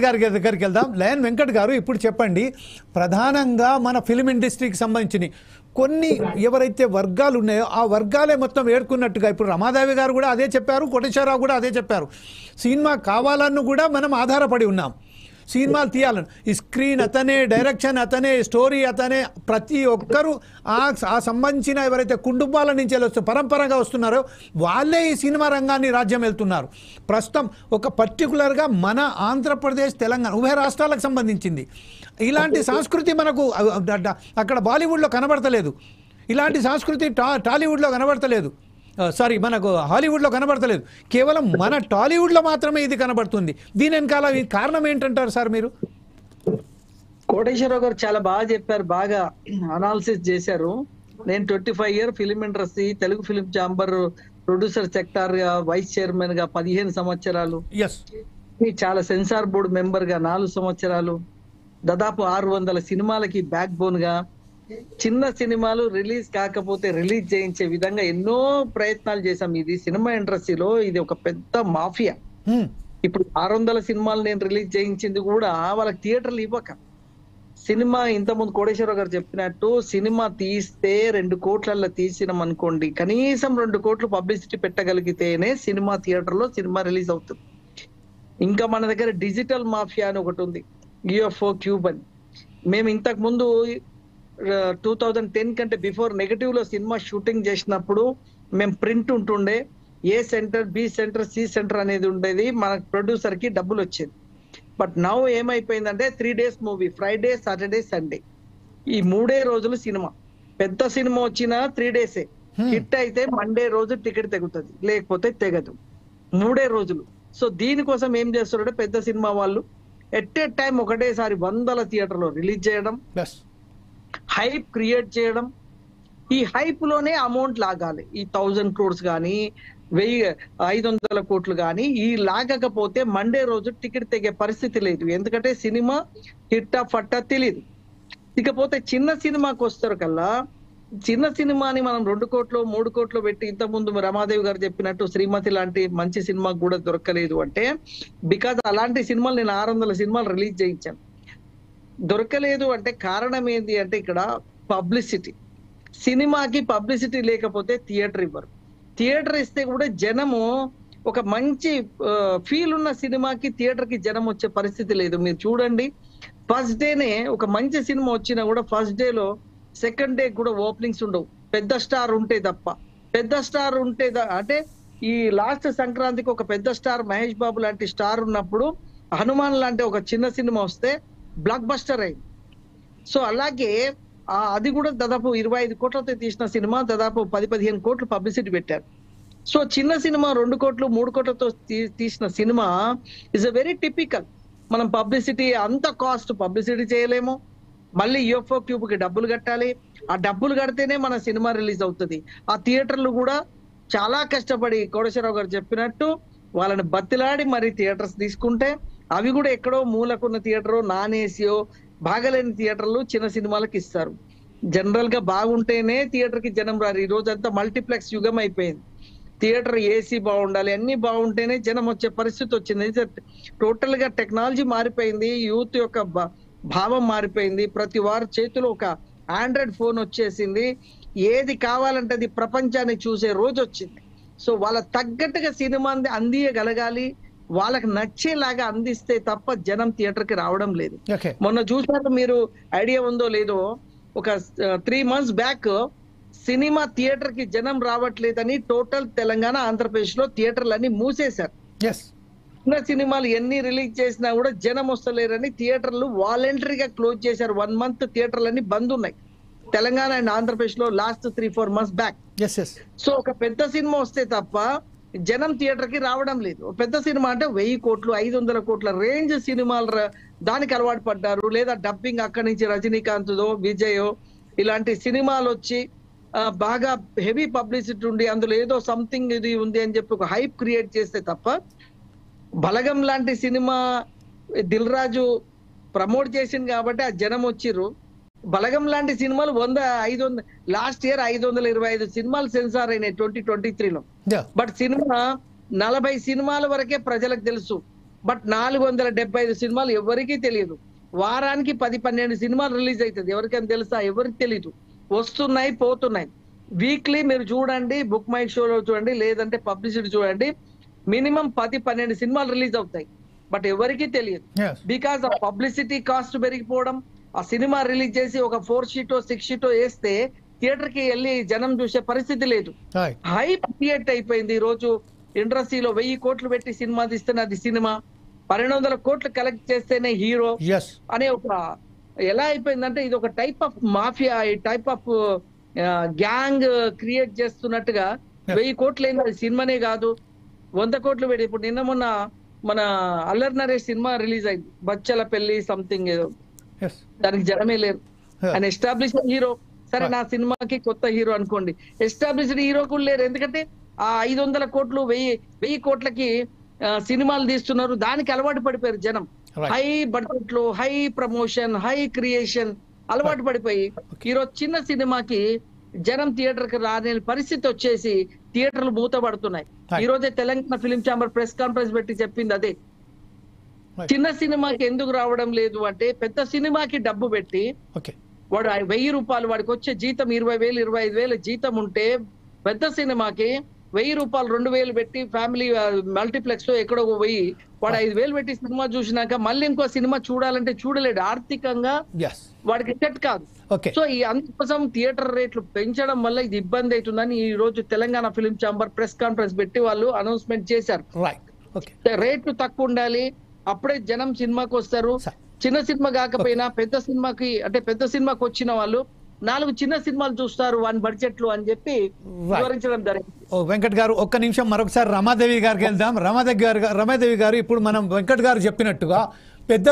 గారి దగ్గరికి వెళ్దాం. లయన్ వెంకట్ గారు, ఇప్పుడు చెప్పండి, ప్రధానంగా మన ఫిల్మ్ ఇండస్ట్రీకి సంబంధించి కొన్ని ఎవరైతే వర్గాలు ఉన్నాయో ఆ వర్గాలే మొత్తం ఏడుకున్నట్టుగా ఇప్పుడు రమాదేవి గారు కూడా అదే చెప్పారు, కోటేశ్వరరావు కూడా అదే చెప్పారు. సినిమా కావాలని కూడా మనం ఆధారపడి ఉన్నాం, సినిమాలు తీయాలని. ఈ స్క్రీన్ అతనే, డైరెక్షన్ అతనే, స్టోరీ అతనే, ప్రతి ఒక్కరూ ఆ సంబంధించిన ఎవరైతే కుటుంబాల నుంచి వస్తూ పరంపరగా వస్తున్నారో వాళ్ళే ఈ సినిమా రంగాన్ని రాజ్యం వెళ్తున్నారు. ప్రస్తుతం ఒక పర్టికులర్గా మన ఆంధ్రప్రదేశ్, తెలంగాణ ఉభయ రాష్ట్రాలకు సంబంధించింది ఇలాంటి సంస్కృతి మనకు అక్కడ బాలీవుడ్లో కనబడతలేదు, ఇలాంటి సంస్కృతి టాలీవుడ్లో కనబడతలేదు, సారీ మనకు హాలీవుడ్లో కనబడతలేదు, కేవలం మన టాలీవుడ్లో మాత్రమే ఇది కనబడుతుంది. దీని వెనకాల కారణం ఏంటంటారు సార్ మీరు? కోటేశ్వరరావు గారు చాలా బాగా చెప్పారు, బాగా అనాలిసిస్ చేశారు. నేను 25 year film industry, Telugu film chamber producer sector గా వైస్ చైర్మన్ గా 15 సంవత్సరాలు, చాలా సెన్సార్ బోర్డు మెంబర్ గా 4 సంవత్సరాలు, దాదాపు 600 సినిమాలకి బ్యాక్ బోన్ గా, చిన్న సినిమాలు రిలీజ్ కాకపోతే రిలీజ్ చేయించే విధంగా ఎన్నో ప్రయత్నాలు చేశాం. ఇది సినిమా ఇండస్ట్రీలో ఇది ఒక పెద్ద మాఫియా. ఇప్పుడు 600 సినిమాలు నేను రిలీజ్ చేయించింది కూడా వాళ్ళకి థియేటర్లు ఇవ్వక. సినిమా ఇంతకుముందు కోటేశ్వరరావు గారు చెప్పినట్టు సినిమా తీస్తే 2 కోట్లల్లో తీసినాం అనుకోండి, కనీసం 2 కోట్లు పబ్లిసిటీ పెట్టగలిగితేనే సినిమా థియేటర్ లో సినిమా రిలీజ్ అవుతుంది. ఇంకా మన దగ్గర డిజిటల్ మాఫియా అని ఒకటి ఉంది, UFO క్యూబ్ అని. మేము ఇంతకు ముందు 2010 కంటే బిఫోర్ నెగటివ్ లో సినిమా షూటింగ్ చేసినప్పుడు మేము ప్రింట్ ఉంటుండే, A centre, B centre, C centre అనేది ఉండేది, మన ప్రొడ్యూసర్ కి డబ్బులు వచ్చేది. బట్ నౌ ఏమైపోయిందంటే 3 days movie, Friday, Saturday, Sunday, ఈ 3 రోజులు సినిమా. పెద్ద సినిమా వచ్చిన 3 days, హిట్ అయితే మండే రోజు టికెట్ తెగుతుంది, లేకపోతే తెగదు. 3 రోజులు. సో దీనికోసం ఏం చేస్తున్నారంటే పెద్ద సినిమా వాళ్ళు ఎట్ ఏ టైం ఒకటేసారి 100 థియేటర్లో రిలీజ్ చేయడం, హైప్ క్రియేట్ చేయడం. ఈ హైప్ లోనే అమౌంట్ లాగాలి. ఈ 1000 crores కానీ 500 కోట్లు కానీ ఈ లాగకపోతే మండే రోజు టికెట్ తెగే పరిస్థితి లేదు. ఎందుకంటే సినిమా హిట్టా ఫట్టా తెలియదు. ఇకపోతే చిన్న సినిమాకి వస్తారు కల్లా, చిన్న సినిమాని మనం 2 కోట్లు 3 కోట్లు పెట్టి, ఇంతకుముందు రమాదేవి గారు చెప్పినట్టు శ్రీమతి లాంటి మంచి సినిమాకు కూడా దొరకలేదు అంటే బికాజ్ అలాంటి సినిమాలు నేను 600 సినిమాలు రిలీజ్ చేయించాను. దొరకలేదు అంటే కారణం ఏంటి అంటే ఇక్కడ పబ్లిసిటీ. సినిమాకి పబ్లిసిటీ లేకపోతే థియేటర్ ఇవ్వరు. థియేటర్ ఇస్తే కూడా జనము ఒక మంచి ఫీల్ ఉన్న సినిమాకి థియేటర్ కి జనం వచ్చే పరిస్థితి లేదు. మీరు చూడండి, ఫస్ట్ డేనే ఒక మంచి సినిమా వచ్చినా కూడా ఫస్ట్ డేలో, సెకండ్ డే కూడా ఓపెనింగ్స్ ఉండవు, పెద్ద స్టార్ ఉంటే తప్ప. పెద్ద స్టార్ ఉంటే అంటే ఈ లాస్ట్ సంక్రాంతికి ఒక పెద్ద స్టార్ మహేష్ బాబు లాంటి స్టార్ ఉన్నప్పుడు హనుమాన్ లాంటి ఒక చిన్న సినిమా వస్తే బ్లాక్ బస్టర్ అయింది. సో అలాగే అది కూడా దాదాపు 25 కోట్లతో తీసిన సినిమా దాదాపు 10-15 కోట్లు పబ్లిసిటీ పెట్టారు. సో చిన్న సినిమా 2 కోట్లు 3 కోట్లతో తీసిన cinema is a very typical. మనం పబ్లిసిటీ అంత కాస్ట్ పబ్లిసిటీ చేయలేము, మళ్ళీ UFO క్యూబ్ కి డబ్బులు కట్టాలి, ఆ డబ్బులు కడితేనే మన సినిమా రిలీజ్ అవుతుంది. ఆ థియేటర్లు కూడా చాలా కష్టపడి కోటేశ్వరరావు గారు చెప్పినట్టు వాళ్ళని బతిలాడి మరి థియేటర్స్ తీసుకుంటే అవి కూడా ఎక్కడో మూలకున్న థియేటర్, నాన్ ఏసీయో బాగలేని థియేటర్లు చిన్న సినిమాలకు ఇస్తారు. జనరల్ గా బాగుంటేనే థియేటర్ కి జనం రారు. ఈ రోజు అంతా మల్టీప్లెక్స్ యుగం అయిపోయింది. థియేటర్ ఏసీ బాగుండాలి, అన్ని బాగుంటేనే జనం వచ్చే పరిస్థితి వచ్చింది. టోటల్ గా టెక్నాలజీ మారిపోయింది, యూత్ యొక్క భావం మారిపోయింది. ప్రతి వారి చేతిలో ఒక ఆండ్రాయిడ్ ఫోన్ వచ్చేసింది, ఏది కావాలంటే అది ప్రపంచాన్ని చూసే రోజు వచ్చింది. సో వాళ్ళ తగ్గట్టుగా సినిమా అందియగలగాలి, వాళ్ళకి నచ్చేలాగా అందిస్తే తప్ప జనం థియేటర్ కి రావడం లేదు. మొన్న చూసారు మీరు, ఐడియా ఉందో లేదో, ఒక 3 months బ్యాక్ సినిమా థియేటర్ కి జనం రావట్లేదని టోటల్ తెలంగాణ, ఆంధ్రప్రదేశ్ లో థియేటర్లన్నీ మూసేశారు. చిన్న సినిమాలు ఎన్ని రిలీజ్ చేసినా కూడా జనం వస్తలేరని థియేటర్లు వాలంటరీగా క్లోజ్ చేశారు. 1 month థియేటర్లన్నీ బంద్ ఉన్నాయి తెలంగాణ అండ్ ఆంధ్రప్రదేశ్ లో లాస్ట్ 3-4 months బ్యాక్. సో ఒక పెద్ద సినిమా వస్తే తప్ప జనం థియేటర్ కి రావడం లేదు. పెద్ద సినిమా అంటే 1000 కోట్లు 500 కోట్ల రేంజ్ సినిమాలు దానికి అలవాటు పడ్డారు. లేదా డబ్బింగ్ అక్కడి నుంచి రజనీకాంత్దో విజయో ఇలాంటి సినిమాలు వచ్చి బాగా హెవీ పబ్లిసిటీ ఉండి అందులో ఏదో సంథింగ్ ఇది ఉంది అని చెప్పి ఒక హైప్ క్రియేట్ చేస్తే తప్ప, బలగం లాంటి సినిమా దిల్ రాజు ప్రమోట్ చేసింది కాబట్టి ఆ జనం వచ్చిర్రు. బలగం లాంటి సినిమాలు 500 లాస్ట్ ఇయర్ 525 సినిమాలు సెన్సార్ అయినాయి 2023లో. బట్ సినిమా 40 సినిమాల వరకే ప్రజలకు తెలుసు. బట్ 475 సినిమాలు ఎవరికీ తెలియదు. వారానికి 10-12 సినిమాలు రిలీజ్ అవుతుంది. ఎవరికైనా తెలుసా? ఎవరికి తెలియదు. వస్తున్నాయి, పోతున్నాయి. వీక్లీ మీరు చూడండి, బుక్ మై షోలో చూడండి, లేదంటే పబ్లిసిటీ చూడండి, మినిమం 10-12 సినిమాలు రిలీజ్ అవుతాయి. బట్ ఎవరికీ తెలియదు. బికాస్ ఆ పబ్లిసిటీ కాస్ట్ పెరిగిపోవడం, ఆ సినిమా రిలీజ్ చేసి ఒక 4 షీటో 6 షీటో వేస్తే థియేటర్ కి వెళ్ళి జనం చూసే పరిస్థితి లేదు. హైప్ క్రియేట్ అయిపోయింది. ఈ రోజు ఇండస్ట్రీలో 1000 కోట్లు పెట్టి సినిమా తీస్తేనే అది సినిమా, 1200 కోట్లు కలెక్ట్ చేస్తేనే హీరో అనే ఒక ఎలా అయిపోయిందంటే ఇది ఒక టైప్ ఆఫ్ మాఫియా, ఈ టైప్ ఆఫ్ గ్యాంగ్ క్రియేట్ చేస్తున్నట్టుగా 1000 కోట్లు ఏంది, అది సినిమానే కాదు, 100 కోట్లు పెట్టి. ఇప్పుడు నిన్న మొన్న మన అల్లరి నరేష్ సినిమా రిలీజ్ అయింది, బచ్చల పెళ్లి సంథింగ్ ఏదో, దానికి జనమే లేరు. ఆయన ఎస్టాబ్లిష్డ్ హీరో. సరే, నా సినిమాకి కొత్త హీరో అనుకోండి, ఎస్టాబ్లిష్డ్ హీరో కూడా లేరు. ఎందుకంటే ఆ 500 కోట్లు 1000 కోట్లకి సినిమాలు తీస్తున్నారు. దానికి అలవాటు పడిపోయారు జనం. హై బడ్జెట్ లో హై ప్రమోషన్, హై క్రియేషన్ అలవాటు పడిపోయి ఈరోజు చిన్న సినిమాకి జనం థియేటర్ కి రాని పరిస్థితి వచ్చేసి థియేటర్లు మూతపడుతున్నాయి. ఈ రోజే Telangana film chamber press conference పెట్టి చెప్పింది అదే. చిన్న సినిమాకి ఎందుకు రావడం లేదు అంటే, పెద్ద సినిమాకి డబ్బు పెట్టి వాడు 1000 రూపాయలు, వాడికి వచ్చే జీతం 20,000 25,000 జీతం ఉంటే, పెద్ద సినిమాకి 1000 రూపాయలు 2000 పెట్టి ఫ్యామిలీ మల్టీప్లెక్స్ లో ఎక్కడో పోయి వాడు 5,000 పెట్టి సినిమా చూసినాక మళ్ళీ ఇంకో సినిమా చూడాలంటే చూడలేడు. ఆర్థికంగా వాడికి సెట్ కాదు. సో ఈ అందుకోసం థియేటర్ రేట్లు పెంచడం వల్ల ఇది ఇబ్బంది అవుతుందని ఈ రోజు Telangana film chamber press conference పెట్టి వాళ్ళు అనౌన్స్మెంట్ చేశారు. రేట్లు తక్కువ ఉండాలి, అప్పుడే జనం సినిమాకి వస్తారు. చిన్న సినిమా కాకపోయినా పెద్ద సినిమాకి, అంటే పెద్ద సినిమాకి వచ్చిన వాళ్ళు 4 చిన్న సినిమాలు చూస్తారు 1 బడ్జెట్ లో అని చెప్పి వివరించడం జరిగింది. వెంకట్ గారు, ఒక్క నిమిషం మరొకసారి రమాదేవి గారికి వెళ్దాం. రమాదేవి గారు ఇప్పుడు మనం వెంకట్ గారు చెప్పినట్టుగా పెద్ద